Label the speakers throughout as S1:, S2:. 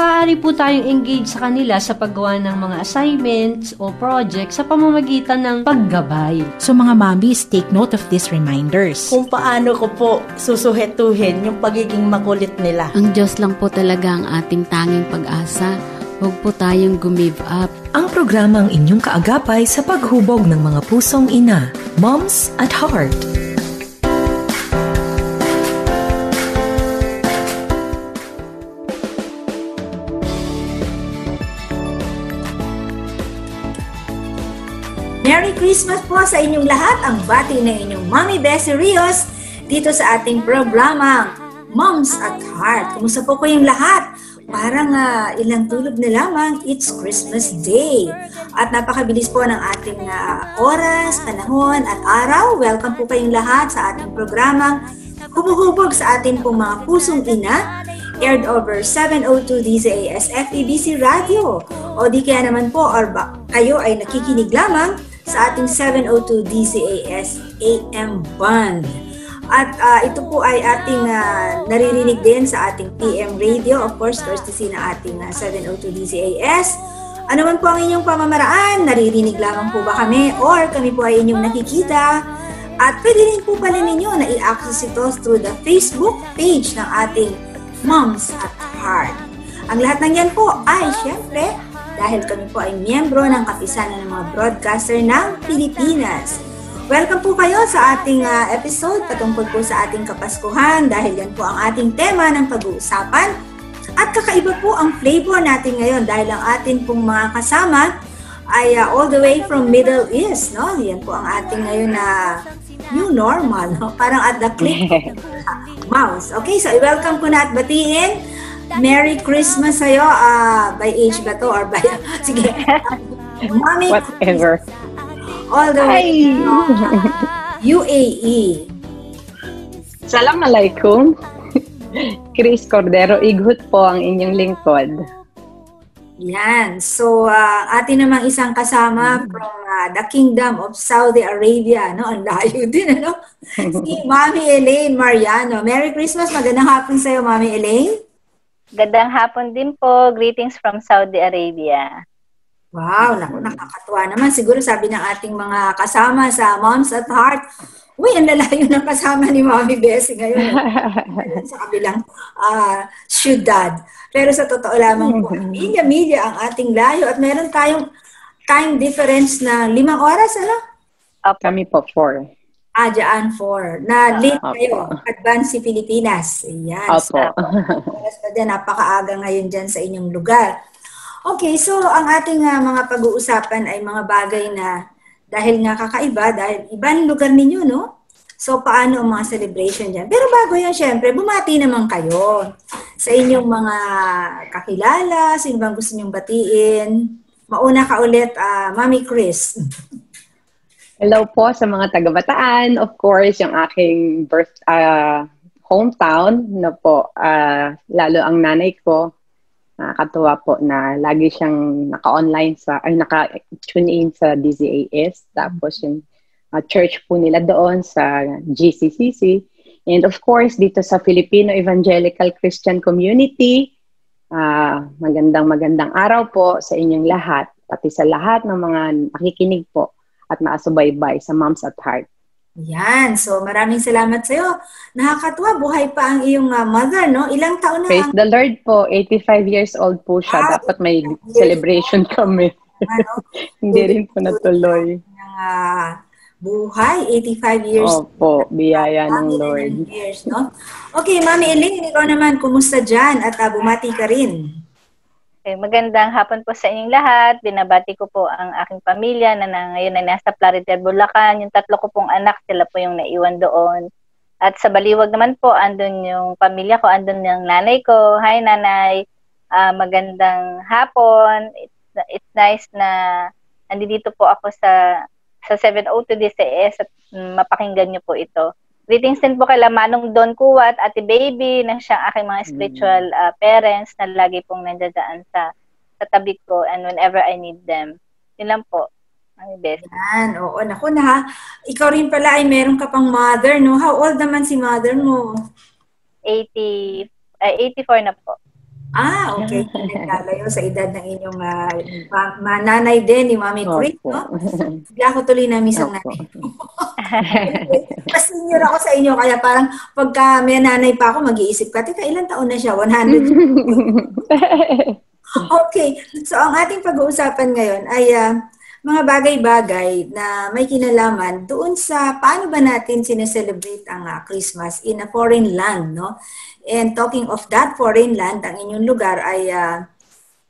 S1: maaari po tayong engage sa kanila sa paggawa ng mga assignments o projects sa pamamagitan ng paggabay.
S2: So mga mommies, take note of these reminders.
S3: Kung paano ko po susuhetuhin yung pagiging makulit nila.
S4: Ang Diyos lang po talaga ang ating tanging pag-asa. Huwag po tayong gumive up.
S5: Ang programang inyong kaagapay sa paghubog ng mga pusong ina, Moms at Heart.
S6: Merry Christmas po sa inyong lahat. Ang bati ng inyong Mommy Bessie Rios dito sa ating programang Moms at Heart. Kumusta po kayong lahat? Parang ilang tulog na lamang, it's Christmas Day. At napakabilis po ng ating oras, panahon at araw. Welcome po kayong lahat sa ating programang humuhubog sa ating pong mga pusong ina, aired over 702 DZAS FEBC Radio. O di kaya naman po, kayo ay nakikinig lamang sa ating 702 DZAS AM band. At ito po ay ating naririnig din sa ating PM radio, of course, courtesy na ating 702 DZAS. Ano man po ang inyong pamamaraan, naririnig lamang po ba kami or kami po ay inyong nakikita? At pwede rin po pala ninyo na i-access ito through the Facebook page ng ating Moms at Heart. Ang lahat ng yan po ay syempre dahil kami po ay miyembro ng kapisanan ng mga broadcaster ng Pilipinas. Welcome po kayo sa ating episode patungkol po sa ating Kapaskuhan dahil yan po ang ating tema ng pag-uusapan. At kakaiba po ang flavor natin ngayon dahil ang atin pong mga kasama ay all the way from Middle East. No? Yan po ang ating ngayon na new normal. No? Parang at the click of mouse. Okay, so i-welcome ko na at batiin. Merry Christmas sa'yo. By age ba to? Or by... Sige. Mommy
S7: whatever.
S6: All the way UAE.
S7: Assalamualaikum. Chris Cordero, ighut po ang inyong lingkod.
S6: Yan. So, atin namang isang kasama from the Kingdom of Saudi Arabia. No? Ang layo din, ano? Si Mami Elaine Mariano. Merry Christmas. Magandang hapon sa'yo, Mami Elaine.
S8: Gandang hapon din po. Greetings from Saudi Arabia.
S6: Wow, nakakatuwa naman. Siguro sabi ng ating mga kasama sa Moms at Heart, uy, ang lalayo ng kasama ni Mommy Bessie ngayon. Sa kabilang syudad. Pero sa totoo lamang po, milya-milya ang ating layo at meron tayong time difference na 5 oras, ano?
S7: Kami po 4.
S6: Diyaan 4. Na late kayo. Advance si Pilipinas. Ayan.
S7: Opo.
S6: Oras pa din, napakaaga ngayon dyan sa inyong lugar. Okay, so ang ating mga pag-uusapan ay mga bagay na dahil nga kakaiba, dahil ibang lugar ninyo, no? So, paano ang mga celebration dyan? Pero bago yan, syempre, bumati naman kayo sa inyong mga kakilala, sino bang gusto nyong batiin. Mauna ka ulit, Mami Chris.
S7: Hello po sa mga taga-Bataan. Of course, yung aking hometown na po, lalo ang nanay ko. Nakakatuwa po na lagi siyang naka-online naka-tune in sa DZAS. Tapos yung church po nila doon sa GCCC. And of course, dito sa Filipino Evangelical Christian Community, magandang araw po sa inyong lahat, pati sa lahat ng mga nakikinig po at naasubaybay sa Moms at Heart.
S6: Yan. So, maraming salamat sa iyo. Nakakatuwa, buhay pa ang iyong mother, no? Ilang taon na?
S7: Praise the Lord po. 85 years old po siya. Dapat may celebration kami. Hindi rin po natuloy.
S6: Buhay, 85 years.
S7: Opo, biyaya ng Lord.
S6: Years, no? Okay, Mami Elaine, ikaw naman, kumusta dyan? At bumati ka rin.
S8: Okay, magandang hapon po sa inyong lahat. Binabati ko po ang aking pamilya na ngayon ay nasa Plaridel, Bulacan. Yung 3 ko pong anak, sila po yung naiwan doon. At sa Baliwag naman po, andun yung pamilya ko, andun yung nanay ko. Hi, nanay. Magandang hapon. It's nice na nandito po ako sa 702 DCS at mapakinggan niyo po ito. Greetings din po kay Manong Don Kuwat, Ate Baby, na siyang aking mga spiritual parents na lagi pong nandiyan sa tabi ko and whenever I need them. Yun lang po. Ang best.
S6: Yan. Oo, naku na ha. Ikaw rin pala ay meron ka pang mother, no? How old naman si mother mo?
S8: 84 na po.
S6: Okay. Nagkalayo sa edad ng inyong nanay din ni Mami Chris, no? Bigla ko tuloy na miss ang nanay. Mas senior ako sa inyo, kaya parang pagka may nanay pa ako, mag-iisip ka, teka, ilang taon na siya? 100? Okay. So, ang ating pag-uusapan ngayon ay mga bagay-bagay na may kinalaman doon sa paano ba natin sineselebrate ang Christmas in a foreign land, no? And talking of that foreign land, ang inyong lugar ay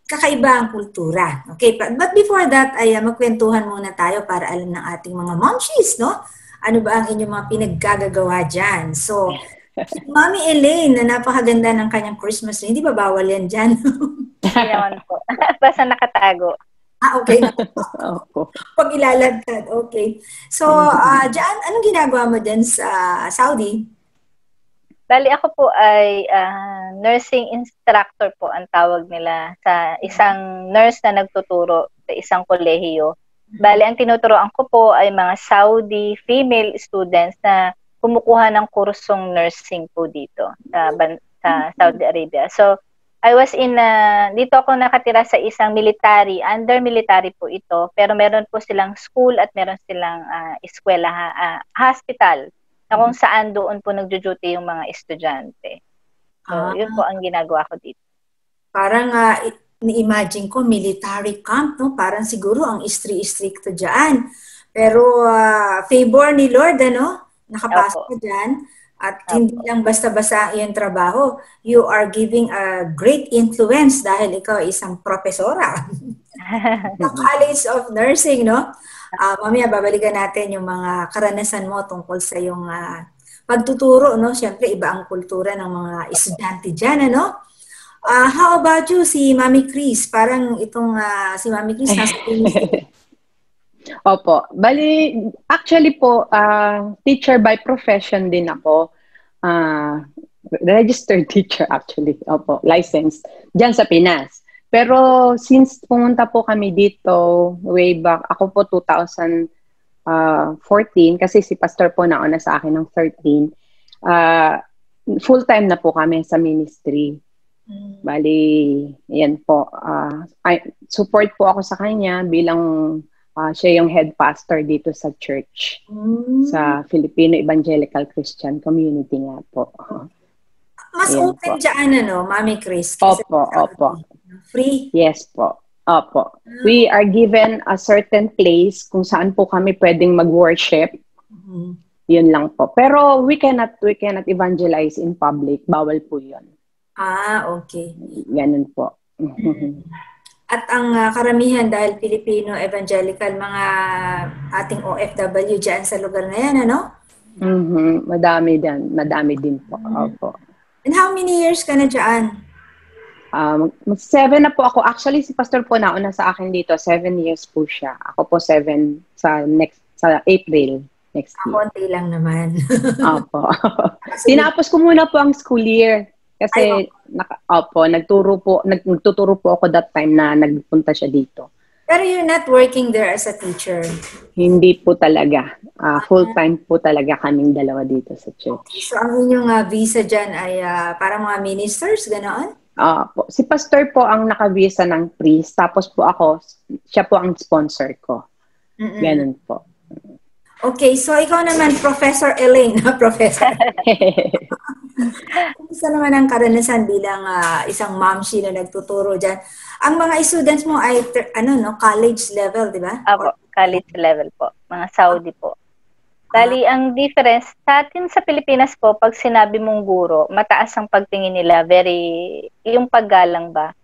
S6: kakaiba ang kultura. Okay, but before that ay magkwentuhan muna tayo para alam ng ating mga momshies, no? Ano ba ang inyong mga pinaggagawa dyan? So, Mami Elaine, na napakaganda ng kanyang Christmas tree, hindi ba bawal yan dyan?
S8: Hindi naman po. Basta nakatago.
S6: Okay. Pag ilalagtad, okay. So, dyan, anong ginagawa mo dyan sa Saudi?
S8: Bali, ako po ay nursing instructor po ang tawag nila sa isang nurse na nagtuturo sa isang kolehiyo. Bali, ang tinuturoan ko po ay mga Saudi female students na kumukuha ng kursong nursing po dito sa Saudi Arabia. So, I was dito ako nakatira sa isang military, under military po ito, pero meron po silang school at meron silang eskwela, hospital, na kung saan doon po nagjo-duty yung mga estudyante. So, yun po ang ginagawa ko dito. Parang
S6: ni-imagine ko military camp, no? Parang siguro ang strict dyan. Pero favor ni Lord, ano? Nakapasok ka dyan. At hindi lang basta-basta yung trabaho. You are giving a great influence dahil ikaw isang profesora. Sa College of Nursing, no? Mamaya babalikan natin yung mga karanasan mo tungkol sa yung pagtuturo, no? Siyempre, iba ang kultura ng mga estudyante dyan, ano? How about you, si Mami Chris? Parang itong si Mami Chris nasa
S7: Opo. Bali, actually po, teacher by profession din ako. Registered teacher actually. Opo, licensed. Diyan sa Pinas. Pero since pumunta po kami dito, way back, ako po 2014, kasi si Pastor po nauna sa akin ng 13, full-time na po kami sa ministry. Bali, yan po. Support po ako sa kanya bilang siya yung head pastor dito sa church, sa Filipino Evangelical Christian Community nga po.
S6: Mas
S7: yan
S6: open
S7: po.
S6: Dyan, ano, Mami Chris?
S7: Opo.
S6: Free?
S7: Yes po. Opo. We are given a certain place kung saan po kami pwedeng mag-worship. Yun lang po. Pero we cannot evangelize in public. Bawal po yun.
S6: Okay.
S7: Ganun po.
S6: At ang karamihan dahil Filipino evangelical, mga ating OFW dyan sa lugar na yan, ano?
S7: Madami din po. Opo.
S6: And how many years ka na dyan?
S7: 7 na po ako. Actually, si Pastor po nauna sa akin dito. 7 years po siya. Ako po 7 sa April next year.
S6: Konti lang naman.
S7: Opo. Tinapos ko muna po ang school year. Kasi, nagtuturo po ako that time na nagpunta siya dito.
S6: Pero you're not working there as a teacher?
S7: Hindi po talaga. Full-time po talaga kaming dalawa dito sa church.
S6: So, ang inyong visa dyan ay parang mga ministers, ganoon?
S7: Po. Si Pastor po ang naka-visa ng priest. Tapos po siya po ang sponsor ko. Ganun po.
S6: Okay, so ikaw naman, Professor Elaine. Professor. Kumusta naman ang karanasan bilang isang momshi na nagtuturo dyan? Ang mga students mo ay college level, di ba?
S8: Opo, college level po. Mga Saudi po. Bali, ang difference, sa atin sa Pilipinas po, pag sinabi mong guro, mataas ang pagtingin nila, yung paggalang ba?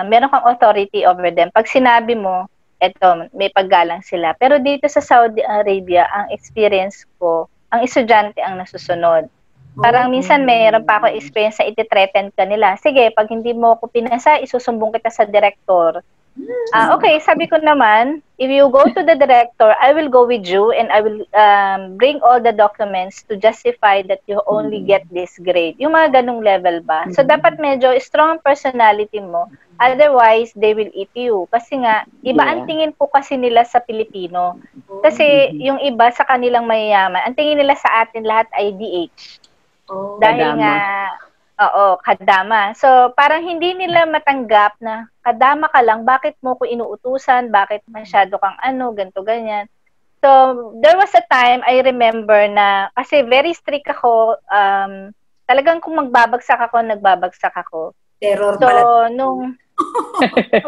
S8: Meron kang authority over them. Pag sinabi mo, eto, may paggalang sila. Pero dito sa Saudi Arabia, ang experience ko, ang estudyante ang nasusunod. Parang minsan mayroon pa ako experience na iti-threaten ka nila. Sige, pag hindi mo ako pinasa, isusumbong kita sa director. Okay, sabi ko naman, if you go to the director, I will go with you and I will bring all the documents to justify that you only get this grade. Yung mga ganung level ba? So, dapat medyo strong personality mo. Otherwise, they will eat you. Kasi nga, iba ang tingin po kasi nila sa Pilipino. Kasi yung iba sa kanilang mayayaman, ang tingin nila sa atin lahat ay DH. Dahil nga, Oo, kadama. So, parang hindi nila matanggap na kadama ka lang, bakit mo ko inuutusan, bakit masyado kang ganto, ganyan. So, there was a time, I remember na, kasi very strict ako, talagang kung magbabagsak ako, nagbabagsak ako.
S6: Terror
S8: So,
S6: pala.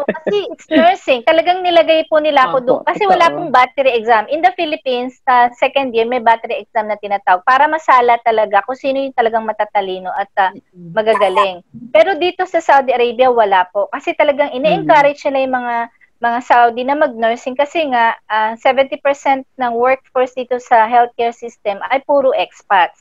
S8: kasi it's nursing. Talagang nilagay po nila ako doon. Kasi wala pong battery exam. In the Philippines, second year, may battery exam na tinatawag para masala talaga kung sino yung talagang matatalino at magagaling. Pero dito sa Saudi Arabia, wala po. Kasi talagang ine-encourage nila yung mga Saudi na mag-nursing kasi nga 70% ng workforce dito sa healthcare system ay puro expats.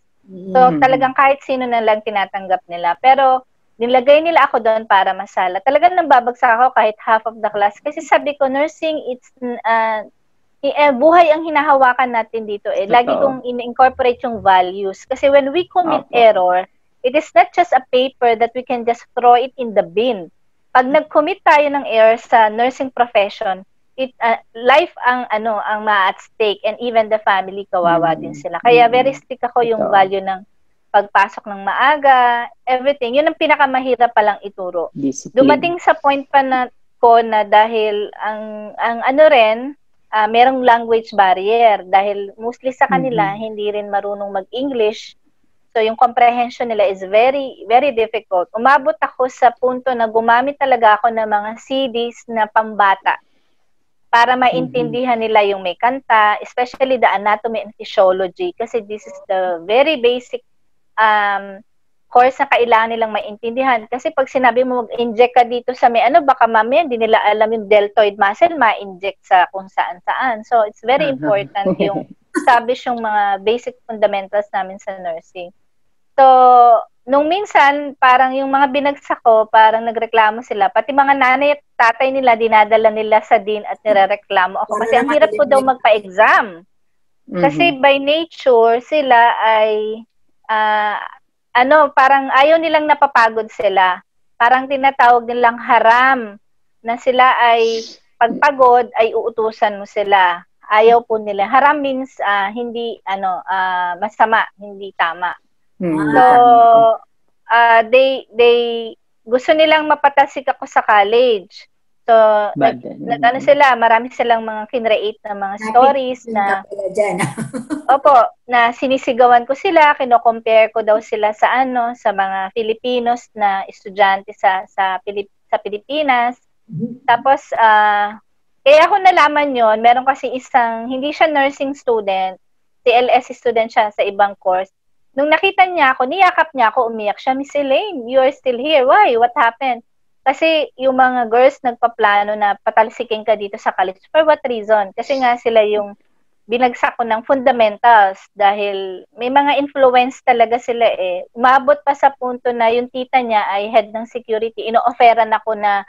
S8: So, talagang kahit sino na lang tinatanggap nila. Pero, nilagay nila ako doon para masala. Talagang nababagsak ako kahit half of the class. Kasi sabi ko, nursing, it's buhay ang hinahawakan natin dito. Lagi kong in-incorporate yung values. Kasi when we commit error, it is not just a paper that we can just throw it in the bin. Pag nag-commit tayo ng error sa nursing profession, life ang at stake, and even the family, kawawa din sila. Kaya very strict ako yung value ng pagpasok ng maaga, everything. Yun ang pinakamahirap palang ituro. Discipline. Dumating sa point pa na dahil ang merong language barrier dahil mostly sa kanila hindi rin marunong mag-English. So yung comprehension nila is very very difficult. Umabot ako sa punto na gumamit talaga ako ng mga CDs na pambata para maintindihan nila yung may kanta, especially the anatomy and physiology, kasi this is the very basic course na kailangan nilang maintindihan. Kasi pag sinabi mo mag-inject ka dito sa may baka mamaya hindi nila alam yung deltoid muscle, ma-inject sa kung saan-saan. So, it's very important yung establish yung mga basic fundamentals namin sa nursing. So, nung minsan, parang yung mga binagsak ko, parang nagreklamo sila. Pati mga nanay at tatay nila, dinadala nila sa dean at nirereklamo ako. Kasi ang hirap ko daw magpa-exam. Kasi by nature, sila ay parang ayaw nilang napapagod sila. Parang tinatawag nilang haram na sila ay pagpagod ay uutusan mo sila. Ayaw po nila. Haram means hindi masama, hindi tama. So they gusto nilang mapatasik ako sa college. So marami silang mga kinreate na mga stories na na sinisigawan ko sila, kino-compare ko daw sila sa mga Filipinos na estudyante sa Pilipinas. Tapos kaya ako nalaman yon, meron kasi hindi siya nursing student, CLS student siya sa ibang course. Nung nakita niya ako, niyakap niya ako, umiyak siya, Miss Elaine, you are still here. Why? What happened? Kasi yung mga girls nagpaplano na patalsikin ka dito sa college. For what reason? Kasi nga sila yung binagsak ko ng fundamentals dahil may mga influence talaga sila Umabot pa sa punto na yung tita niya ay head ng security. Ino-offeran ako na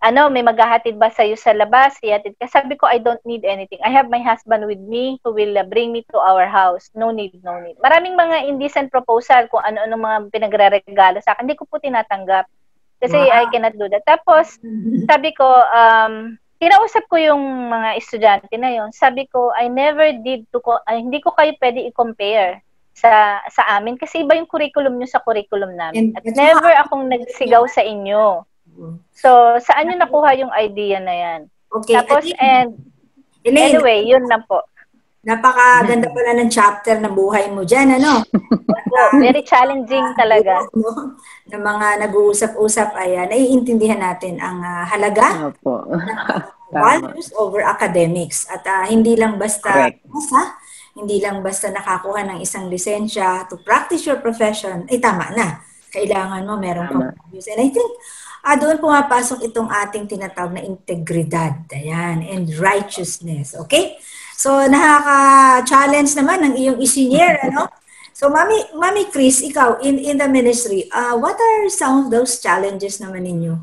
S8: may maghahatid ba sa'yo sa labas? Ihatid ka. Sabi ko, I don't need anything. I have my husband with me who will bring me to our house. No need, no need. Maraming mga indecent proposal kung ano-ano mga pinagre-regalo sa akin. Hindi ko po tinatanggap. Kasi I cannot do that. Tapos, sabi ko, kinausap ko yung mga estudyante na yon. Sabi ko, hindi ko kayo pwede i-compare sa amin kasi iba yung curriculum nyo sa curriculum namin. At never akong nagsigaw sa inyo. So, saan nyo nakuha yung idea na yan?
S6: Okay.
S8: Tapos, anyway, yun lang po.
S6: Napakaganda pala ng chapter na buhay mo dyan,
S8: Very challenging talaga.
S6: Na mga nag-uusap-usap ay naiintindihan natin ang halaga values over academics. At hindi lang basta hindi lang basta nakakuha ng isang lisensya to practice your profession, tama na. Kailangan mo meron kang values. And I think doon pumapasok itong ating tinatawag na integridad, and righteousness, okay? So, nakaka-challenge naman ng iyong isinyer, So, Mami Chris, ikaw, in the ministry, what are some of those challenges naman ninyo?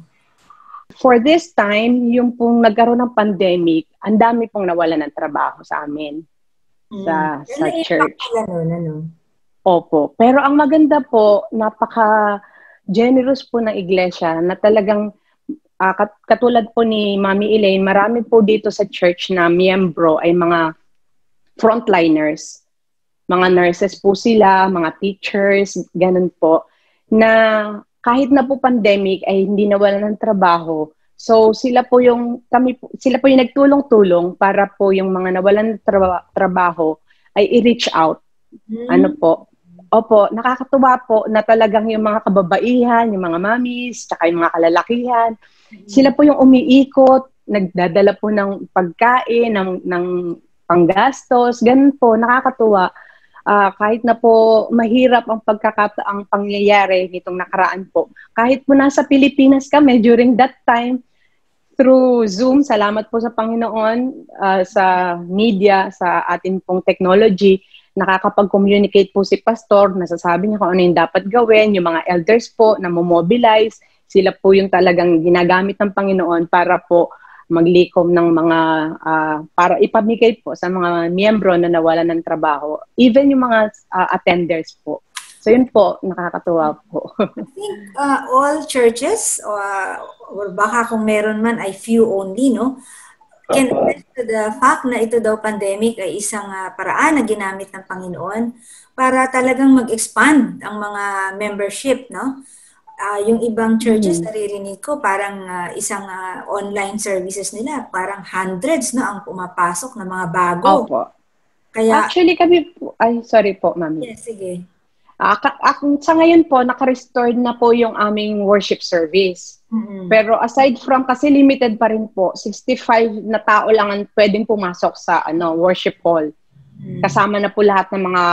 S7: For this time, yung pong nagkaroon ng pandemic, ang dami pong nawalan ng trabaho sa amin sa church. Opo. Pero ang maganda po, napaka-generous po ng iglesia na talagang katulad po ni Mami Elaine, marami po dito sa church na miyembro ay mga frontliners. Mga nurses po sila, mga teachers, ganun po. na kahit na po pandemic ay hindi nawalan ng trabaho. So sila po yung nagtulong-tulong para po yung mga nawalan ng trabaho ay i-reach out. Ano po? Opo, nakakatuwa po na talagang yung mga kababaihan, yung mga mommies, tsaka yung mga kalalakihan, sila po yung umiikot, nagdadala po ng pagkain, ng panggastos, ganun po, nakakatuwa. Kahit na po mahirap ang ang pangyayari nitong nakaraan po. Kahit po nasa Pilipinas kami during that time, through Zoom, salamat po sa Panginoon, sa media, sa ating pong technology, nakakapag-communicate po si Pastor, nasasabi niya kung ano yung dapat gawin, yung mga elders po na mobilize, sila po yung talagang ginagamit ng Panginoon para po maglikom ng mga, para ipamigay po sa mga miyembro na nawalan ng trabaho, even yung mga attenders po. So yun po, nakakatuwa po.
S6: I think all churches, or baka kung meron man ay few only, no? Can attest to the fact na ito daw pandemic ay isang paraan na ginamit ng Panginoon para talagang mag-expand ang mga membership, no? Yung ibang churches, naririnig ko, parang isang online services nila, parang hundreds, no, ang pumapasok na mga bago.
S7: Opo.
S6: Kaya,
S7: actually kami po, sorry po, Mami.
S6: yes, sige.
S7: Sa ngayon po, naka-restored na po yung aming worship service. Pero aside from, kasi limited pa rin po, 65 na tao lang ang pwedeng pumasok sa worship hall. Kasama na po lahat ng mga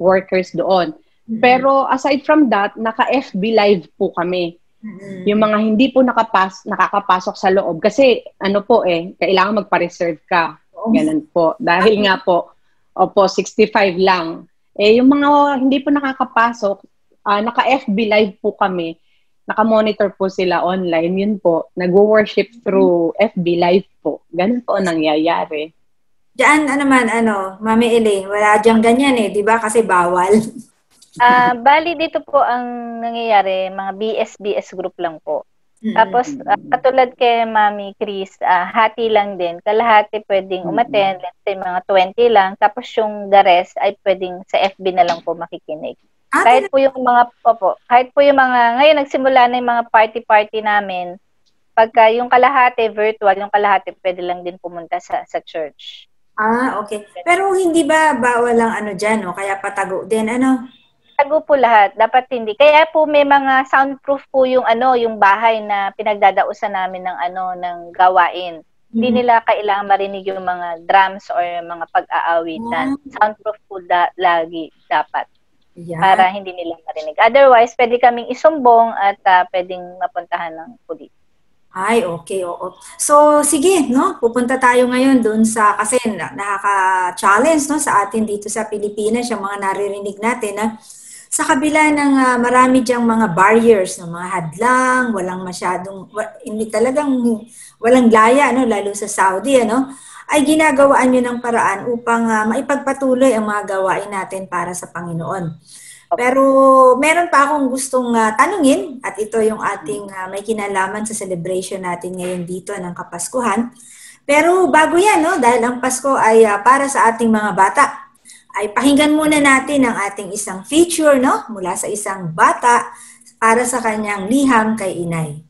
S7: workers doon. Pero aside from that, naka-FB live po kami. Yung mga hindi po nakakapasok sa loob. Kasi kailangan magpa-reserve ka. Ganun po. Dahil nga po, 65 lang. Yung mga hindi po nakakapasok, naka-FB live po kami. Naka-monitor po sila online. Yun po, nag-worship through FB live po. Ganun po ang nangyayari.
S6: Diyan, Mami Elaine, wala diyang ganyan di ba? Kasi bawal.
S8: Bali dito po ang nangyayari, mga BS group lang po. Tapos, katulad kay Mami Chris, hati lang din. Kalahati pwedeng umattend, let's say mga 20 lang. Tapos yung the rest ay pwedeng sa FB na lang po makikinig. Kahit po yung mga, ngayon nagsimula na yung mga party namin, pagka yung kalahati virtual, yung kalahati pwede lang din pumunta sa church.
S6: Okay. Pero hindi ba bawal lang dyan, no? Kaya patago din,
S8: Tago po lahat. Dapat hindi. Kaya po may mga soundproof po yung yung bahay na pinagdadausan namin ng gawain. Hindi nila kailangan marinig yung mga drums or mga pag-aawitan. Soundproof po lagi dapat. Yeah. Para hindi nila marinig. Otherwise, pwede kaming isumbong at pwedeng mapuntahan ng pulis.
S6: Ay, okay, oo. So, sige, no? Pupunta tayo ngayon dun kasi nakaka-challenge, no, sa atin dito sa Pilipinas, yung mga naririnig natin, sa kabila ng marami diyang mga barriers, no, mga hadlang, walang masyadong, hindi talagang, walang laya, no, lalo sa Saudi, ay ginagawaan nyo ng paraan upang maipagpatuloy ang mga gawain natin para sa Panginoon. Pero meron pa akong gustong tanungin, at ito yung ating may kinalaman sa celebration natin ngayon dito ng Kapaskuhan. Pero bago yan, no, dahil ang Pasko ay para sa ating mga bata, ay pakinggan muna natin ang ating isang feature, no, mula sa isang bata para sa kanyang liham kay Inay.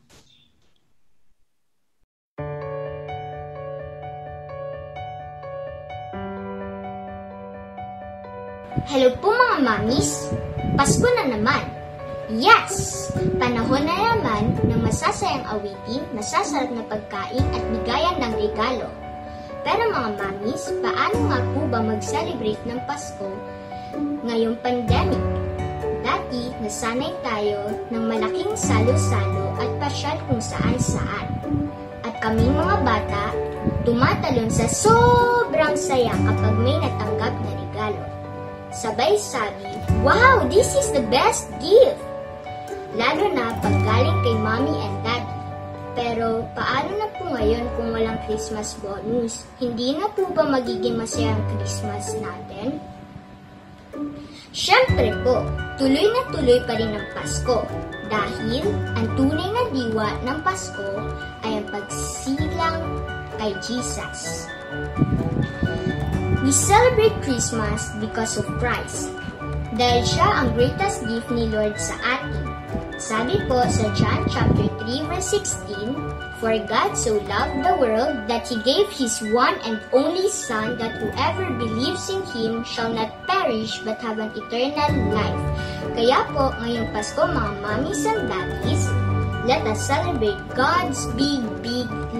S9: Hello po mga mamis! Pasko na naman! Yes! Panahon na naman ng masasayang awitin, masasarap na pagkain at bigayan ng regalo. Pero mga mamis, paano nga po ba mag-celebrate ng Pasko ngayong pandemic? Dati, nasanay tayo ng malaking salo-salo at pasyal kung saan-saan. At kaming mga bata, tumatalon sa sobrang saya kapag may natanggap na regalo. Sabay sabi, wow, this is the best gift! Lalo na pag galing kay mommy and daddy. Pero paano na po ngayon kung walang Christmas bonus? Hindi na po ba magiging masayang Christmas natin? Siyempre po, tuloy na tuloy pa rin ang Pasko. Dahil ang tunay na diwa ng Pasko ay ang pagsilang kay Jesus. We celebrate Christmas because of Christ. Dahil siya ang greatest gift ni Lord sa atin. Sabi po sa John chapter 3 verse 16, "For God so loved the world that He gave His one and only Son, that whoever believes in Him shall not perish but have an eternal life." Kaya po, ngayong Pasko mga mommies and daddies, let us celebrate God's big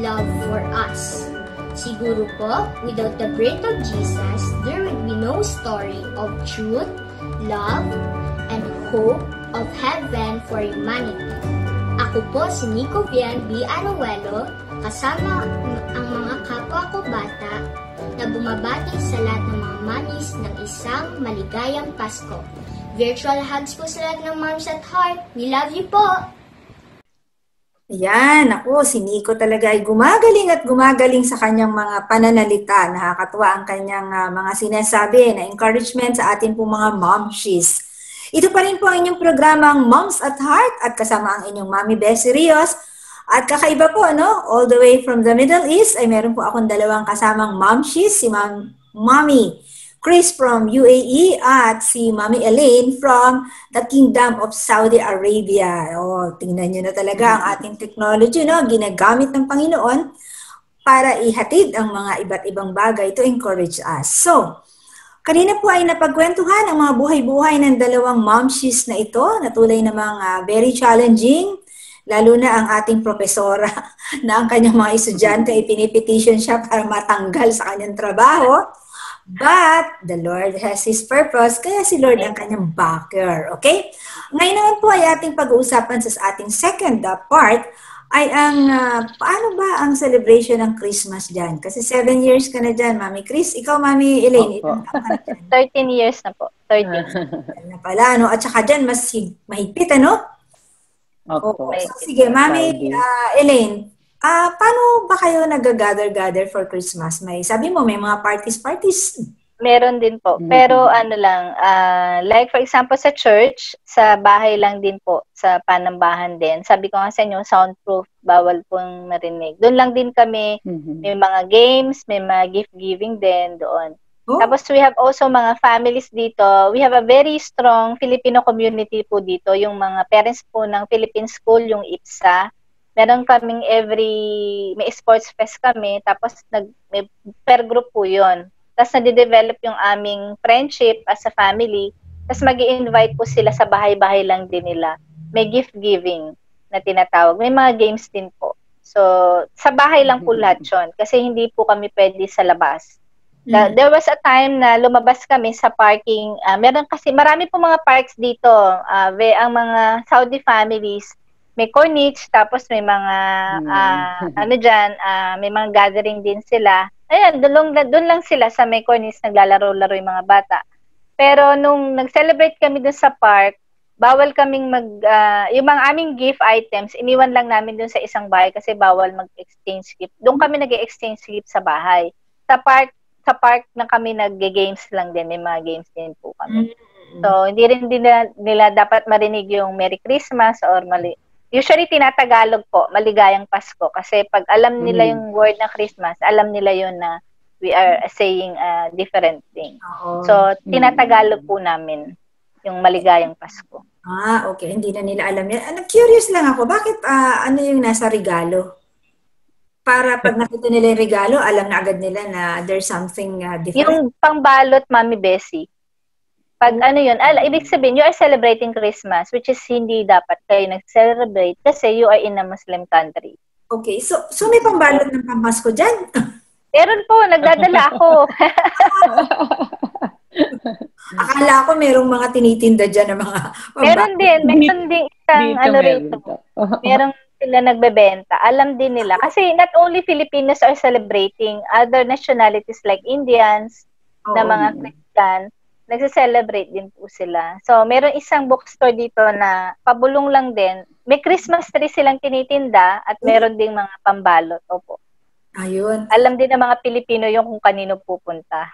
S9: love for us. Siguro po, without the birth of Jesus, there would be no story of truth, love, and hope of heaven for humanity. Ako po si Nico Vian B. Anuelo, kasama ang mga kapwa ko bata na bumabati sa lahat ng mga mommies ng isang maligayang Pasko. Virtual hugs po sa lahat ng moms at heart. We love you po!
S6: Yan, ako, si Nico talaga ay gumagaling at gumagaling sa kanyang mga pananalita. Nakakatuwa ang kanyang mga sinasabi na encouragement sa atin pong mga momshies. Ito pa rin po ang inyong programang Moms at Heart at kasama ang inyong Mami Bessie Rios. At kakaiba po, no? All the way from the Middle East ay meron po akong dalawang kasamang momshies, si Mami Chris from UAE at si Mami Elaine from the Kingdom of Saudi Arabia. Oh, tingnan nyo na talaga ang ating technology, no? Ginagamit ng Panginoon para ihatid ang mga iba't ibang bagay to encourage us. So, kanina po ay napagkwentuhan ang mga buhay-buhay ng dalawang momshies na ito na tulay namang very challenging, lalo na ang ating profesora na ang kanyang mga estudyante ay pinipetition siya para matanggal sa kanyang trabaho. But the Lord has His purpose, kaya si Lord ang kanyang backer. Okay? Ngayon naman po ay ating pag-uusapan sa ating second part ay ang paano ba ang celebration ng Christmas dyan? Kasi 7 years ka na dyan, Mami Chris. Ikaw, Mami Elaine, ilang taon ka na dyan?
S8: 13 years na po. 13.
S6: Na pala, no? At saka dyan, mas mahigpit, ano?
S7: Opo.
S6: So, sige, Mami Elaine, paano ba kayo nag-gather for Christmas? Sabi mo, may mga parties.
S8: Meron din po. Pero ano lang, like for example sa church, sa bahay lang din po, sa panambahan din. Sabi ko nga sa inyo, soundproof, bawal pong marinig. Doon lang din kami, may mga games, may mga gift giving din doon. Oh. Tapos we have also mga families dito. We have a very strong Filipino community po dito. Yung mga parents po ng Philippine School, yung IPSA. Meron kaming may sports fest kami. Tapos may per group po yun. Tapos nade-develop yung aming friendship as a family. Tapos mag-i-invite po sila sa bahay-bahay lang din nila. May gift giving na tinatawag. May mga games din po. So, sa bahay lang po lahat yun. Kasi hindi po kami pwede sa labas. There was a time na lumabas kami sa parking. Meron kasi, marami po mga parks dito. Ang mga Saudi families, may Corniche, tapos may mga, may mga gathering din sila. Ayan, doon lang sila sa may Corniche, naglalaro-laro yung mga bata. Pero nung nag-celebrate kami doon sa park, bawal kaming yung mga aming gift items, iniwan lang namin doon sa isang bahay kasi bawal mag-exchange gift. Doon kami nag-exchange gift sa bahay. Sa park na kami nag-games lang din, may mga games din po kami. So, hindi rin nila dapat marinig yung Merry Christmas or usually tinatagalog po, maligayang Pasko. Kasi pag alam nila yung word ng Christmas, alam nila yun na we are saying a different thing. So, tinatagalog po namin yung maligayang Pasko.
S6: Okay. Hindi na nila alam yan. Curious lang ako, bakit ano yung nasa regalo? Para pag nakita nila yung regalo, alam na agad nila na there's something different? Yung
S8: pangbalot, Mami Bessie. Pag ano yun, ibig sabihin, you are celebrating Christmas, which is hindi dapat kayo nag-celebrate kasi you are in a Muslim country.
S6: Okay, so may pambalot ng Pamasko dyan?
S8: Meron po, nagdadala ako.
S6: Akala ko merong mga tinitinda dyan ng mga pambalot.
S8: Meron din isang rito. Meron sila nagbebenta. Alam din nila. Kasi not only Filipinos are celebrating, other nationalities like Indians, na mga Christian, nagse-celebrate din po sila. So, meron isang bookstore dito na pabulong lang din. May Christmas tree silang tinitinda at meron ding mga pambalot. Opo.
S6: Ayun.
S8: Alam din ng mga Pilipino yung kung kanino pupunta.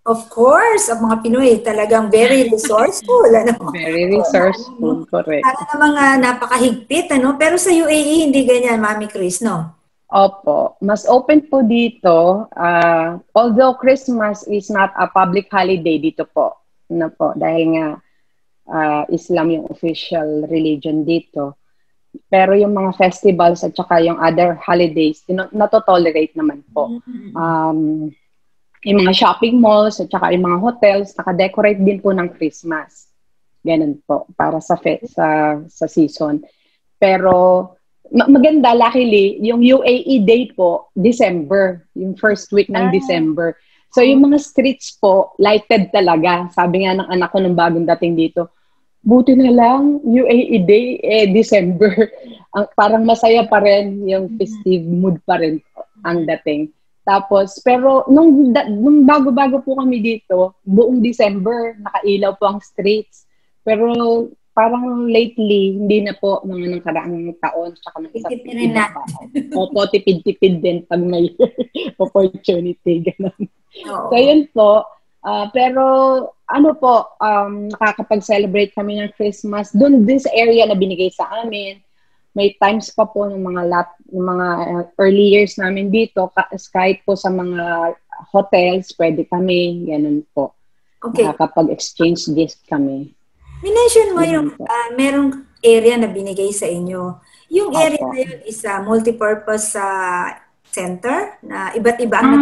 S6: Of course, ang mga Pinoy talagang very resourceful.
S7: Very resourceful, correct.
S6: Para mga napakahigpit, ano? Pero sa UAE, hindi ganyan, Mami Chris, no?
S7: Opo. Mas open po dito. Although Christmas is not a public holiday dito po. Dahil nga Islam yung official religion dito. Pero yung mga festivals at saka yung other holidays, natotolerate naman po. Yung mga shopping malls at saka yung mga hotels, naka-decorate din po ng Christmas. Ganun po, para sa season. Pero maganda, luckily, yung UAE Day po, December, yung first week ng December. So yung mga streets po, lighted talaga. Sabi nga ng anak ko nung bagong dating dito, buti na lang, UAE Day, December. Parang masaya pa rin, yung festive mood pa rin ang dating. Tapos, pero nung bago-bago po kami dito, buong December, nakailaw po ang streets. Pero parang lately, hindi na po mga nakaraang taon, tsaka ng isang iba pa. Opo, tipid-tipid din pag may opportunity, gano'n. So, yun po. Pero, nakakapag-celebrate kami ng Christmas. Doon din sa area na binigay sa amin. May times pa po ng mga early years namin dito, kahit po sa mga hotels, pwede kami, ganun po.
S6: Okay.
S7: Nakakapag-exchange gift kami.
S6: Minention mo yung merong area na binigay sa inyo. Yung area na yun is a multipurpose center na iba't iba ang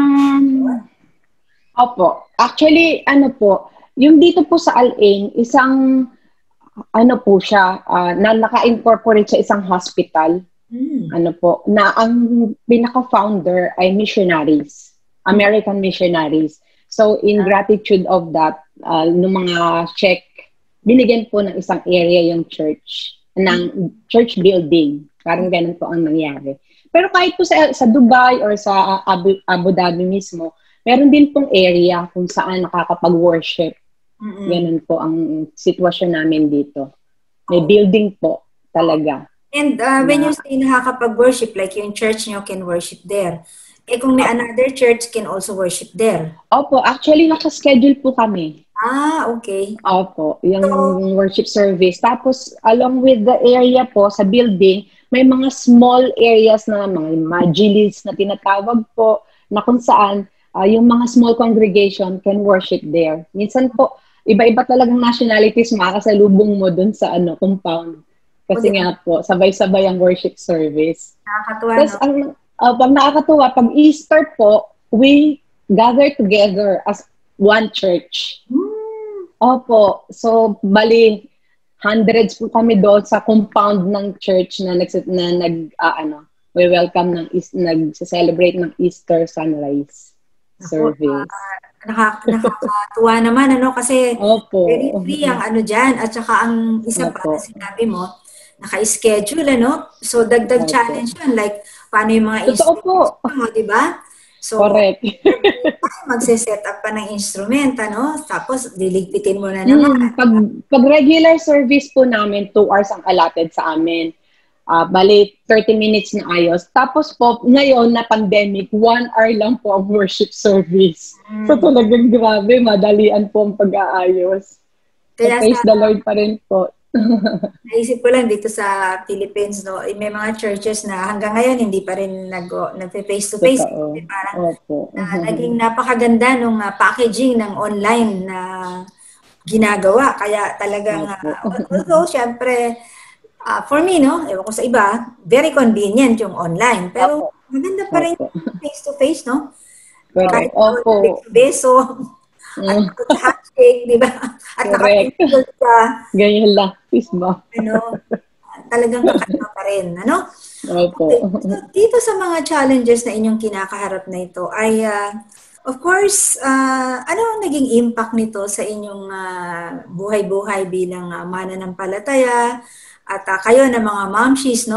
S7: Opo. Actually, yung dito po sa Al-Ain, isang, po siya, na naka-incorporate sa isang hospital. Na ang pinaka-founder ay missionaries, American missionaries. So, in gratitude of that, nung mga check, binigyan po ng isang area yung church building. Parang ganun po ang nangyari. Pero kahit po sa Dubai or sa Abu Dhabi mismo, meron din pong area kung saan nakakapag-worship. Ganun po ang sitwasyon namin dito. May building po talaga.
S6: And when you say nakakapag-worship, like yung church nyo can worship there. Kung may another church, can also worship there.
S7: Opo, actually nakaschedule po kami.
S6: Okay.
S7: Opo, yung worship service. Tapos, along with the area po sa building, may mga small areas na mga majlis na tinatawag po, na kung saan yung mga small congregation can worship there. Minsan po, iba-iba talagang nationalities makakasalubong mo dun sa compound. Kasi nga po, sabay-sabay ang worship service.
S6: Nakakatuwa,
S7: Tapos, pag nakakatuwa, pag Easter po, we gather together as one church. Opo. So, bali, hundreds po kami doon sa compound ng church na we welcome nag-celebrate ng Easter sunrise service.
S6: Nakakatuwa naman, kasi
S7: Opo.
S6: very free ang dyan. At saka ang isa pa na sinabi mo, naka-schedule, So, dagdag challenge yun. Like, paano yung mga instruments mo, di ba? So,
S7: correct.
S6: magse-set up pa ng instrument, Tapos, diligpitin mo na naman.
S7: Pag regular service po namin, 2 hours ang allotted sa amin. Bali, 30 minutes na ayos. Tapos po, ngayon na pandemic, 1 hour lang po ang worship service. So, talagang grabe, madalian po ang pag-aayos. Kaya praise the Lord pa rin po.
S6: Naisip ko lang dito sa Philippines, may mga churches na hanggang ngayon hindi pa rin nag-face-to-face. Parang naging napakaganda nung packaging ng online na ginagawa. Kaya talagang, although syempre, for me, ewan ko sa iba, very convenient yung online. Pero maganda pa rin face-to-face, Kahit beso, at handshake, di ba? At nakapagod ka.
S7: Ganyan lang.
S6: Talagang kakaiba pa rin,
S7: Opo.
S6: So, dito sa mga challenges na inyong kinakaharap na ito ay, of course, ano ang naging impact nito sa inyong buhay-buhay bilang mananampalataya at kayo na mga momshies,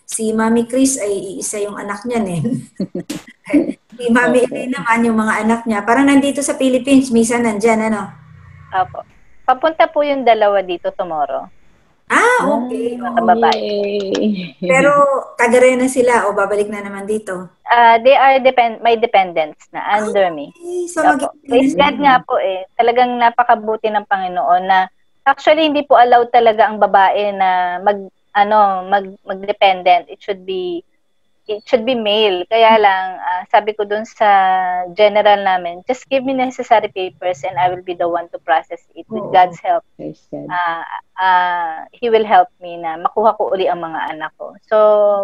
S6: Si Mami Chris ay isa yung anak niya, Si Mami Elaine naman, yung mga anak niya. Parang nandito sa Philippines, minsan nandyan,
S8: Opo. Papunta po yung dalawa dito tomorrow.
S6: Okay.
S8: Mga babae.
S6: Pero taga-rin na sila o babalik na naman dito?
S8: They are may dependents na under me.
S6: So,
S8: praise God nga po Talagang napakabuti ng Panginoon na actually hindi po allowed talaga ang babae na mag-dependent. It should be it should be male. Kaya lang, sabi ko dun sa general namin, just give me necessary papers and I will be the one to process it with God's help. He will help me na makuha ko uli ang mga anak ko. So,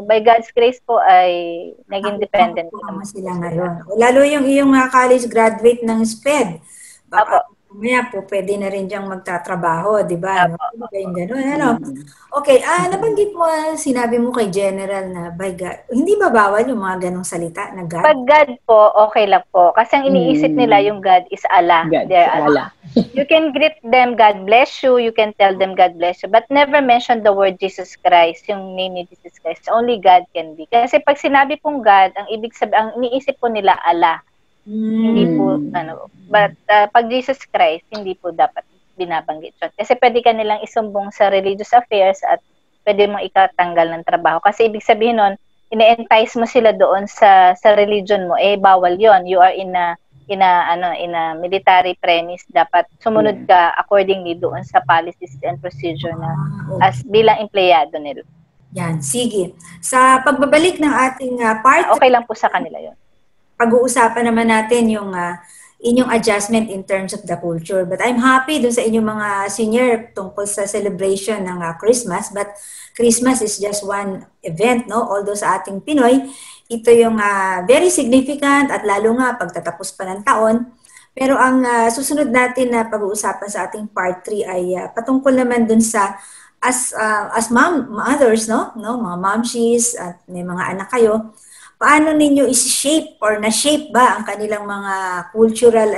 S8: by God's grace po ay naging dependent naman
S6: sila ngayon. Lalo yung iyong college graduate ng SPED. Baka mamaya po pwede na rin diyang magtatrabaho, di ba? Okay, nabanggit mo, sinabi mo kay General na by God, hindi ba bawal yung mga ganong salita na God?
S8: Pag God po, okay lang po. Kasi ang iniisip nila yung God is Allah. They're Allah. You can greet them, God bless you. You can tell them, God bless you. But never mention the word Jesus Christ, yung name ni Jesus Christ. Only God can be. Kasi pag sinabi pong God, ang ibig sabihin, ang iniisip po nila Allah. Hindi po, but pag Jesus Christ, hindi po dapat binabanggit yun. Kasi pwede ka nilang isumbong sa religious affairs at pwede mong ikatanggal ng trabaho. Kasi ibig sabihin nun, ine-entice mo sila doon sa religion mo, bawal yon. You are in a military premise, dapat sumunod ka accordingly doon sa policies and procedure na as bilang empleyado nila.
S6: Yan, sige. Sa pagbabalik ng ating part,
S8: okay lang po sa kanila yon.
S6: Pag-uusapan naman natin yung inyong adjustment in terms of the culture. But I'm happy dun sa inyong mga senior tungkol sa celebration ng Christmas. But Christmas is just one event, no? Although sa ating Pinoy, ito yung very significant at lalo nga pagtatapos pa ng taon. Pero ang susunod natin na pag-uusapan sa ating part 3 ay patungkol naman dun sa as mothers, no? Mga momshies at may mga anak kayo. Paano ninyo is-shape or na-shape ba ang kanilang mga cultural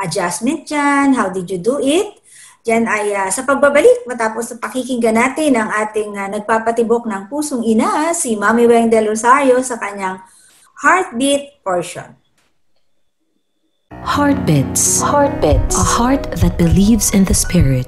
S6: adjustment dyan? How did you do it? Diyan ay sa pagbabalik matapos sa pakikinggan natin ang ating nagpapatibok ng pusong ina, si Mami Weng Del Rosario sa kanyang Heartbeat portion.
S5: Heartbeats. A heart that believes in the Spirit.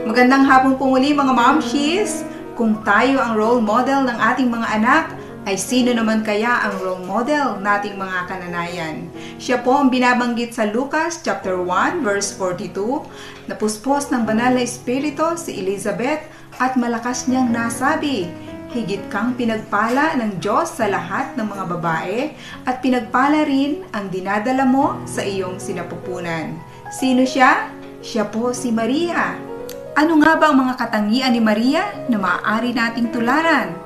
S10: Magandang hapon po muli mga momshies. Kung tayo ang role model ng ating mga anak, ay sino naman kaya ang role model nating mga kananayan? Siya po ang binabanggit sa Lucas chapter 1 verse 42, napuspos ng banal na espiritu si Elizabeth at malakas niyang nasabi, higit kang pinagpala ng Diyos sa lahat ng mga babae at pinagpala rin ang dinadala mo sa iyong sinapupunan. Sino siya? Siya po si Maria. Ano nga ba ang mga katangian ni Maria na maaari nating tularan?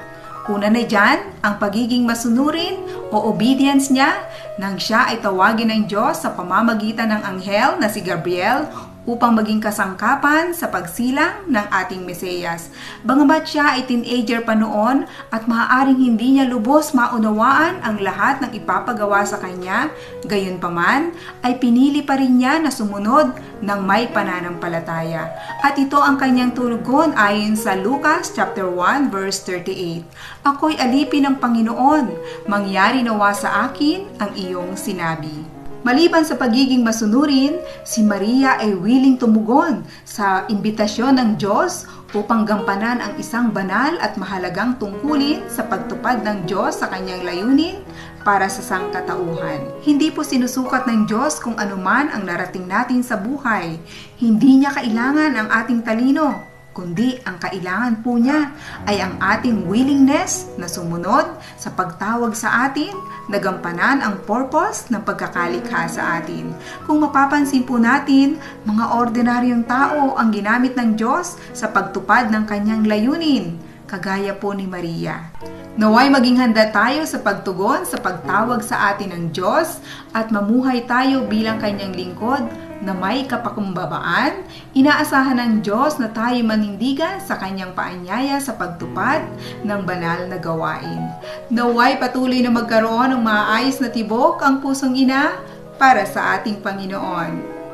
S10: Una na dyan, ang pagiging masunurin o obedience niya nang siya ay tawagin ng Diyos sa pamamagitan ng anghel na si Gabriel upang maging kasangkapan sa pagsilang ng ating Mesiyas. Bagamat siya ay teenager pa noon at maaaring hindi niya lubos maunawaan ang lahat ng ipapagawa sa kanya, gayunpaman ay pinili pa rin niya na sumunod ng may pananampalataya. At ito ang kanyang tugon ayon sa Lucas chapter 1 verse 38. Ako'y alipin ng Panginoon, mangyari nawa sa akin ang iyong sinabi. Maliban sa pagiging masunurin, si Maria ay willing tumugon sa imbitasyon ng Diyos upang gampanan ang isang banal at mahalagang tungkulin sa pagtupad ng Diyos sa kanyang layunin para sa sangkatauhan. Hindi po sinusukat ng Diyos kung anuman ang narating natin sa buhay. Hindi niya kailangan ang ating talino, kundi ang kailangan po niya ay ang ating willingness na sumunod sa pagtawag sa atin, nagampanan ang purpose ng pagkakalikha sa atin. Kung mapapansin po natin, mga ordinaryong tao ang ginamit ng Diyos sa pagtupad ng kanyang layunin, kagaya po ni Maria. Naway maging handa tayo sa pagtugon sa pagtawag sa atin ng Diyos at mamuhay tayo bilang kanyang lingkod na may kapakumbabaan, inaasahan ng Diyos na tayo manindigan sa kanyang paanyaya sa pagtupad ng banal na gawain. Naway patuloy na magkaroon ng maayos na tibok ang pusong ina para sa ating Panginoon.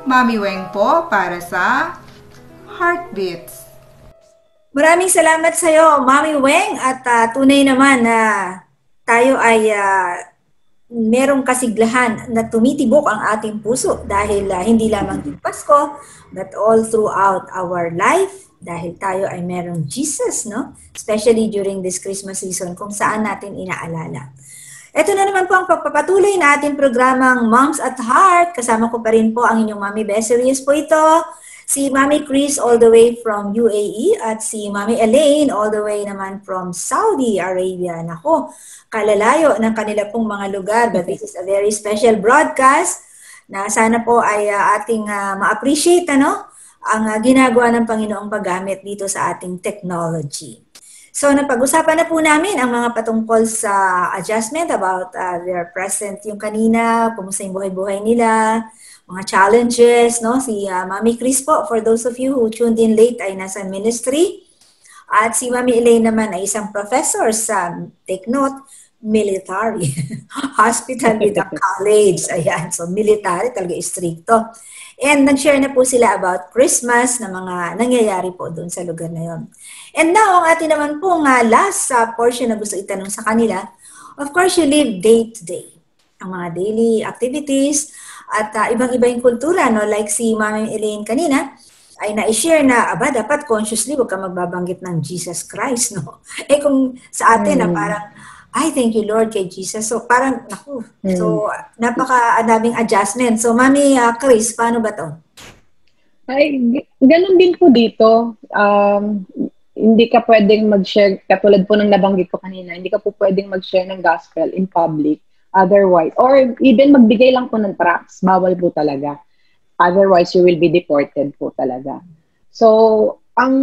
S10: Mami Weng po para sa Heartbeats.
S6: Maraming salamat sa iyo, Mami Weng, at tunay naman na tayo ay merong kasiglahan na tumitibok ang ating puso dahil hindi lamang yung Pasko, but all throughout our life dahil tayo ay merong Jesus, no? Especially during this Christmas season kung saan natin inaalala. Ito na naman po ang pagpapatuloy na ating programang Moms at Heart. Kasama ko pa rin po ang inyong Mami Bessie Rios po ito. Si Mami Chris all the way from UAE at si Mami Elaine all the way naman from Saudi Arabia. Nako, kalalayo ng kanila pong mga lugar. But this is a very special broadcast na sana po ay ating ma-appreciate ang ginagawa ng Panginoong paggamit dito sa ating technology. So napag-usapan na po namin ang mga patungkol sa adjustment about their present yung kanina, kumusta yung buhay-buhay nila, mga challenges, Si Mami Chris po, for those of you who tuned in late, ay nasa ministry. At si Mami Elaine naman ay isang professor sa, take note, military. Hospital with a college. Ayan, so military, talaga stricto. And nag-share na po sila about Christmas na mga nangyayari po doon sa lugar na yon. And now, ang atin naman po last portion na gusto itanong sa kanila, of course, you live day to day. Ang mga daily activities at ibang-iba yung kultura, like si Mami Elaine kanina, ay na-share na, dapat consciously huwag ka magbabanggit ng Jesus Christ, kung sa atin parang, ay, thank you Lord kay Jesus. So parang, so napaka-daming adjustment. So Mami Chris, paano ba to?
S7: Ay, ganun din po dito. Hindi ka pwedeng mag-share, katulad po ng nabanggit ko kanina, hindi ka po pwedeng mag-share ng gospel in public. Otherwise, or even magbigay lang po ng tracts, bawal po talaga. Otherwise, you will be deported po talaga. So, ang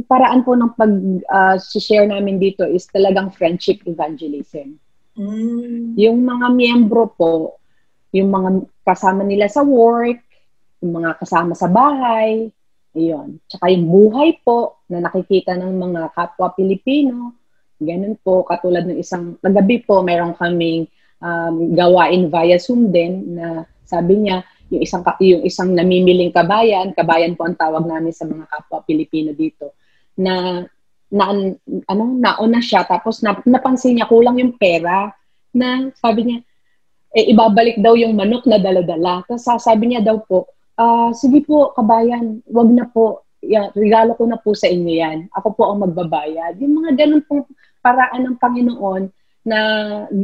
S7: paraan po ng pag-share namin dito is talagang friendship evangelism. Yung mga miyembro po, yung mga kasama nila sa work, yung mga kasama sa bahay, yun. Tsaka yung buhay po na nakikita ng mga kapwa Pilipino, ganun po, katulad ng isang, kagabi po, meron kaming gawain via Zoom din na sabi niya, yung isang namimiling kabayan po ang tawag namin sa mga kapwa Pilipino dito, nauna siya, tapos napansin niya kulang yung pera, na sabi niya, ibabalik daw yung manok na dala-dala. Tapos sabi niya daw po, sige po kabayan, wag na po, regalo ko na po sa inyo yan. Ako po ang magbabayad. Yung mga ganun pong paraan ng Panginoon na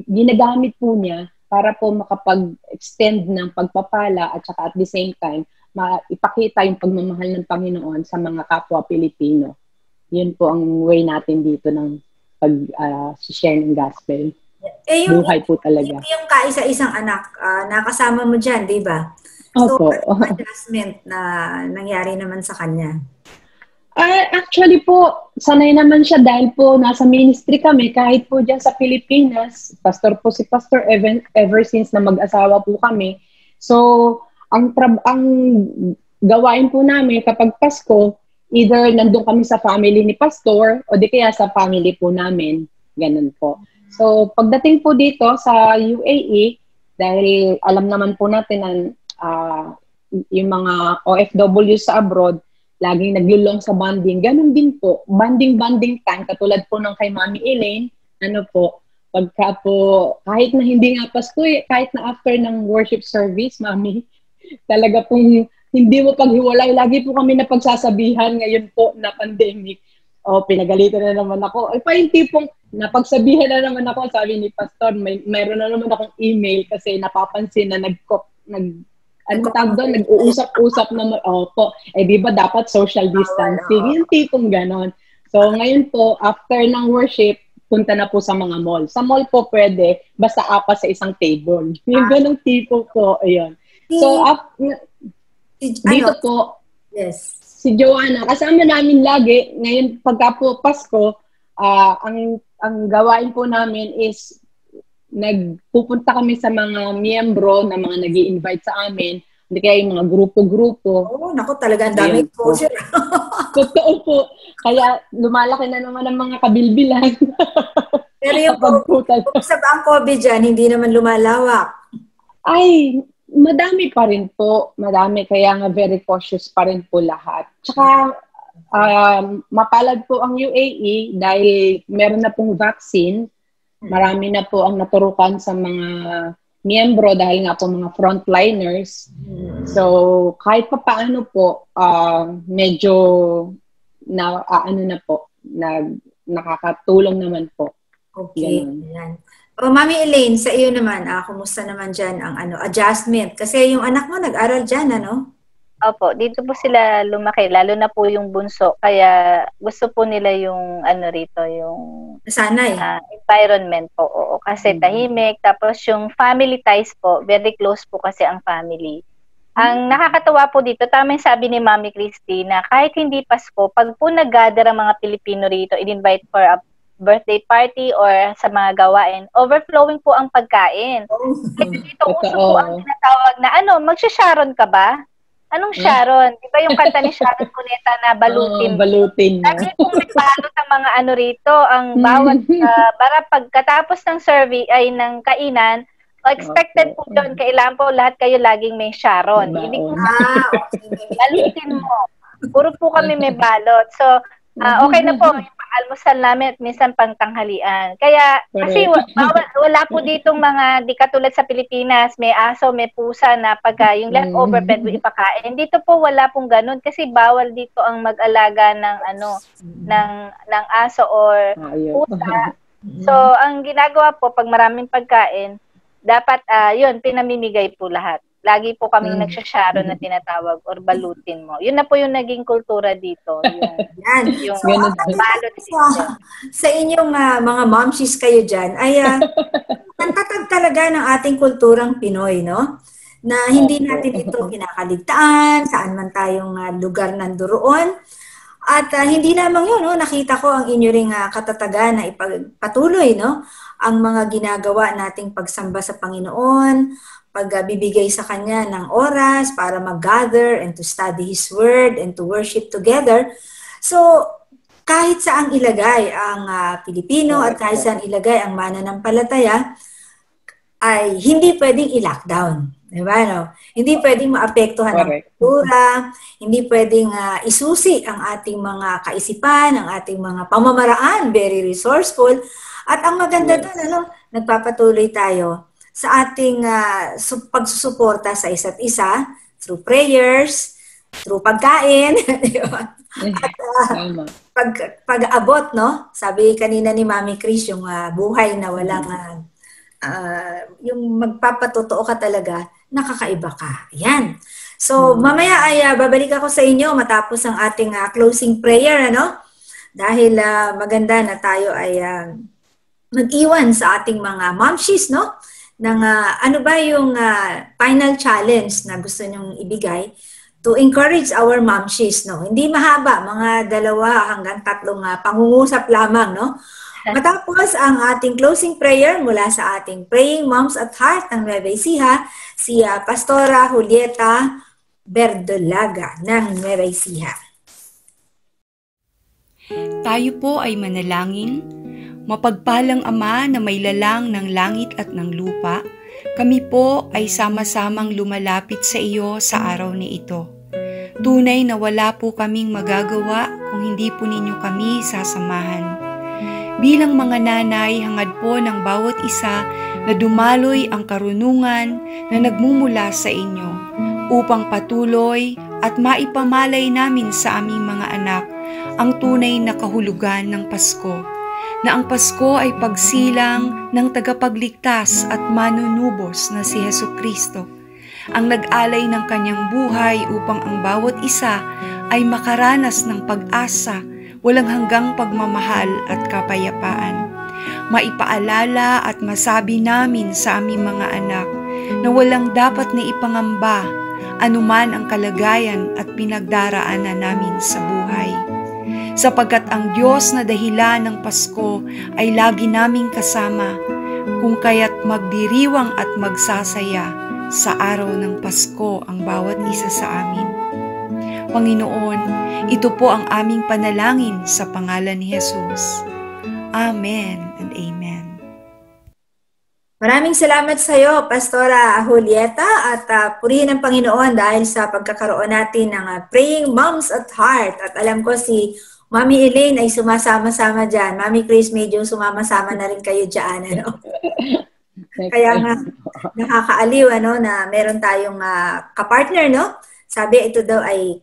S7: ginagamit po niya para po makapag-extend ng pagpapala at saka at the same time, ipakita yung pagmamahal ng Panginoon sa mga kapwa Pilipino. Yun po ang way natin dito ng pag-share ng gospel. Buhay po talaga.
S6: Yung kaisa-isang anak, nakasama mo dyan, di ba?
S7: Opo.
S6: So, ano adjustment na nangyari naman sa kanya?
S7: Actually po, sanay naman siya dahil po nasa ministry kami, kahit po dyan sa Pilipinas, pastor po si Pastor ever since na mag-asawa po kami. So, ang gawain po namin kapag Pasko, either nandun kami sa family ni Pastor o di kaya sa family po namin. Ganun po. So, pagdating po dito sa UAE, dahil alam naman po natin na yung mga OFW sa abroad, laging naglulong sa bonding. Ganun din po, bonding time, katulad po ng kay Mami Elaine, pagka po, kahit na hindi nga Pasko, kahit na after ng worship service, Mami, talaga pong hindi mo paghiwalay. Lagi po kami na pagsasabihan ngayon po na pandemic. Pinagalitan na naman ako. Yung tipong napagsabihan na naman ako, sabi ni Pastor, mayroon na naman akong email kasi napapansin na nag-uusap-usap na, di ba dapat social distancing? Yung tipong ganon. So, ngayon po, after ng worship, punta na po sa mga mall. Sa mall po pwede, basta apat sa isang table. Yung ganong tipo po, ayun. So, dito po,
S6: yes,
S7: si Joanna, kasama namin lagi, ngayon pagka po Pasko, ang gawain po namin is, nagpupunta kami sa mga miyembro na mga nag-i-invite sa amin, hindi kaya yung mga grupo-grupo.
S6: Naku, talaga ang dami exposure.
S7: Totoo po. Kaya lumalaki na naman ang mga kabilbilan.
S6: Pero yung sa bang COVID dyan, hindi naman lumalawak.
S7: Ay, madami pa rin po. Madami, kaya nga very cautious pa rin po lahat. Tsaka, mapalad po ang UAE dahil meron na pong vaccine. Marami na po ang naturukan sa mga miyembro dahil nga po mga frontliners. So, kahit pa paano po, medyo nakakatulong naman po.
S6: Okay. Yan. Mami Elaine, sa iyo naman, kumusta naman dyan ang adjustment? Kasi yung anak mo nag-aral dyan, ano?
S8: Opo, dito po sila lumaki, lalo na po yung bunso. Kaya gusto po nila yung ano rito, yung
S6: Sanay.
S8: environment po. Oo, kasi tahimik. Tapos yung family ties po, very close po kasi ang family. Ang nakakatawa po dito, tama yung sabi ni Mami Christy na kahit hindi Pasko, pag po nag-gather ang mga Pilipino rito, in-invite for a birthday party or sa mga gawain, overflowing po ang pagkain. Kasi dito uso po ang tinatawag na magsha-Sharon ka ba? Anong Sharon? Di ba yung kanta ni Sharon Cuneta na balutin?
S7: Balutin.
S8: Lagi pong nagbalot ang mga rito, ang bawat, para pagkatapos ng survey ay ng kainan, expected po yun. Kailangan po lahat kayo laging may Sharon. Ibig sabihin, balutin mo. Puro po kami may balot. So, okay na po yung almusal namin at minsan pangtanghalian. Kaya, kasi wala po ditong mga, di katulad sa Pilipinas, may aso, may pusa na pagka yung leftover bed mo ipakain. Dito po wala pong ganun kasi bawal dito ang mag-alaga ng ng aso or pusa. So, ang ginagawa po pag maraming pagkain, dapat yun, pinamimigay po lahat. Lagi po kaming nagsha-Sharon na tinatawag or balutin mo. Yun na po yung naging kultura dito. Yung balot dito.
S6: Sa inyong mga momshies kayo dyan, ay nantatag talaga ng ating kulturang Pinoy, no? Na hindi natin ito kinakaligtaan, saan man tayong lugar nandoon. At hindi lamang yun, no? Nakita ko ang inyo ring katatagan na ipagpatuloy, no? Ang mga ginagawa nating pagsamba sa Panginoon, pagbibigay sa Kanya ng oras para mag-gather and to study His Word and to worship together. So, kahit saang ilagay ang Pilipino at kahit saan ilagay ang mananampalataya, ay hindi pwedeng i-lockdown. Diba, no? Hindi pwedeng maapektuhan ang kultura, hindi pwedeng isusi ang ating mga kaisipan, ang ating mga pamamaraan, very resourceful. At ang maganda doon, nagpapatuloy tayo sa ating pagsusuporta sa isa't isa through prayers, through pagkain, at pag-abot, no? Sabi kanina ni Mami Chris, yung buhay na walang, yung magpapatotoo ka talaga, nakakaiba ka. Ayan. So, mamaya ay babalik ako sa inyo matapos ang ating closing prayer, ano? Dahil maganda na tayo ay mag-iwan sa ating mga momshies, no? Ng ano ba yung final challenge na gusto nyong ibigay to encourage our momshies, no? Hindi mahaba, mga 2 hanggang 3 pangungusap lamang, no? Matapos ang ating closing prayer mula sa ating Praying Moms at Heart ng Nueva Ecija, si Pastora Julieta Verdolaga ng Nueva Ecija.
S11: Tayo po ay manalangin. Mapagpalang Ama na may lalang ng langit at ng lupa, kami po ay sama-samang lumalapit sa iyo sa araw na ito. Tunay na wala po kaming magagawa kung hindi po ninyo kami sasamahan. Bilang mga nanay, hangad po ng bawat isa na dumaloy ang karunungan na nagmumula sa inyo upang patuloy at maipamalay namin sa aming mga anak ang tunay na kahulugan ng Pasko. Na ang Pasko ay pagsilang ng tagapagligtas at manunubos na si Hesukristo, ang nag-alay ng kanyang buhay upang ang bawat isa ay makaranas ng pag-asa, walang hanggang pagmamahal at kapayapaan. Maipaalala at masabi namin sa aming mga anak na walang dapat na ipangamba anuman ang kalagayan at pinagdaraanan namin sa buhay. Sapagkat ang Diyos na dahilan ng Pasko ay lagi naming kasama, kung kaya't magdiriwang at magsasaya sa araw ng Pasko ang bawat isa sa amin. Panginoon, ito po ang aming panalangin sa pangalan ni Jesus. Amen and Amen.
S6: Maraming salamat sa iyo, Pastora Julieta, at purihin ang Panginoon dahil sa pagkakaroon natin ng Praying Moms at Heart. At alam ko si Mami Elaine ay sumasama-sama dyan. Mami Chris, medyo sumama-sama na rin kayo dyan. Ano? Kaya nga, nakakaaliw na meron tayong kapartner, no? Sabi ito daw ay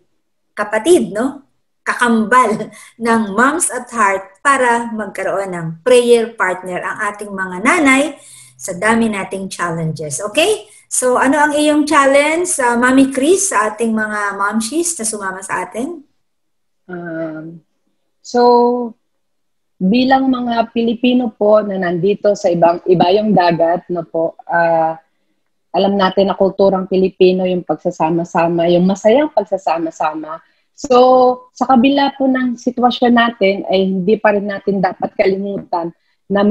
S6: kapatid, no? Kakambal ng Moms at Heart para magkaroon ng prayer partner ang ating mga nanay sa dami nating challenges. Okay? So, ano ang iyong challenge, Mami Chris, sa ating mga momshies na sumama sa atin?
S7: So, bilang mga Pilipino po na nandito sa iba yung dagat, no po, alam natin na kulturang Pilipino yung pagsasama-sama, yung masayang pagsasama-sama. So, sa kabila po ng sitwasyon natin, ay hindi pa rin natin dapat kalimutan na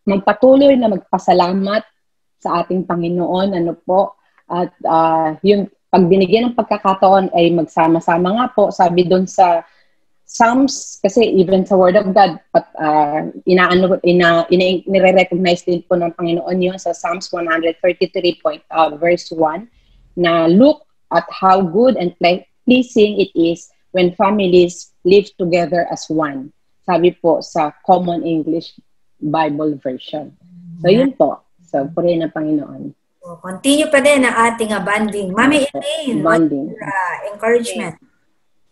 S7: magpatuloy na magpasalamat sa ating Panginoon, ano po, at yung pag binigyan ng pagkakataon ay magsama-sama nga po, sabi doon sa Psalms, kasi even sa Word of God, nire-recognize din po ng Panginoon yun sa Psalms 133, verse 1, na look at how good and pleasing it is when families live together as one. Sabi po sa Common English Bible Version. So yun po. So, purihin ng Panginoon.
S6: So, continue pa din ang ating bonding. Mami Elaine,
S7: bonding.
S6: Encouragement.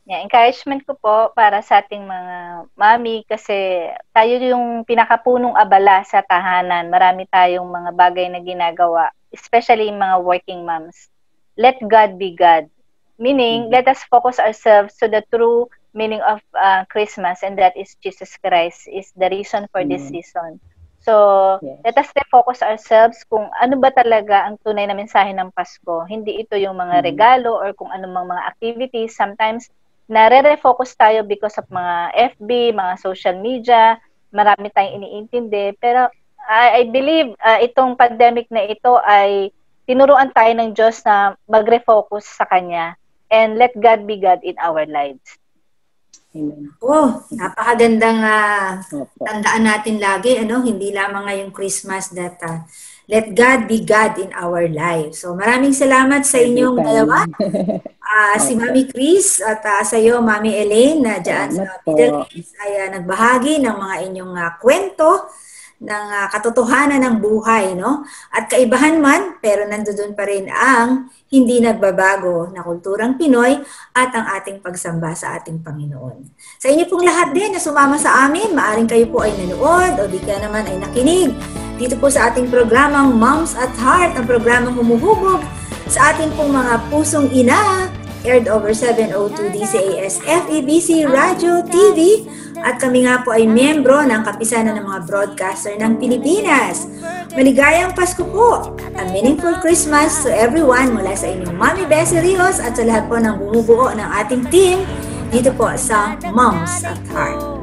S8: Yeah, encouragement ko po para sa ating mga mami kasi tayo yung pinakapunong abala sa tahanan. Marami tayong mga bagay na ginagawa, especially yung mga working moms. Let God be God. Meaning, let us focus ourselves to the true meaning of Christmas, and that is Jesus Christ is the reason for this season. So, let us refocus ourselves kung ano ba talaga ang tunay na mensahe ng Pasko. Hindi ito yung mga regalo or kung anumang mga activities. Sometimes, nare-refocus tayo because of mga FB, mga social media, marami tayong iniintindi. Pero I believe itong pandemic na ito ay tinuruan tayo ng Diyos na mag-refocus sa Kanya and let God be God in our lives.
S7: Amen.
S6: Oh, napakagandang tandaan natin lagi, hindi lamang ngayong Christmas that let God be God in our lives. So maraming salamat sa inyong dalawa. Si Mami Chris at sa iyo, Mami Elaine, na dyan sa Middle East ay nagbahagi ng mga inyong kwento ng katotohanan ng buhay, no? At kaibahan man, pero nandoon pa rin ang hindi nagbabago na kulturang Pinoy at ang ating pagsamba sa ating Panginoon. Sa inyo pong lahat din na sumama sa amin, maaring kayo po ay nanood o di kaya naman ay nakinig dito po sa ating programang Moms at Heart, ang programang humuhubog sa ating pong mga pusong ina, aired over 702 DCAS FEBC Radio TV, at kami nga po ay miyembro ng Kapisanan ng mga Broadcaster ng Pilipinas. Maligayang Pasko po! A meaningful Christmas to everyone mula sa inyong Mami Bessie Rios at sa lahat po ng bumubuo ng ating team dito po sa Moms at Heart.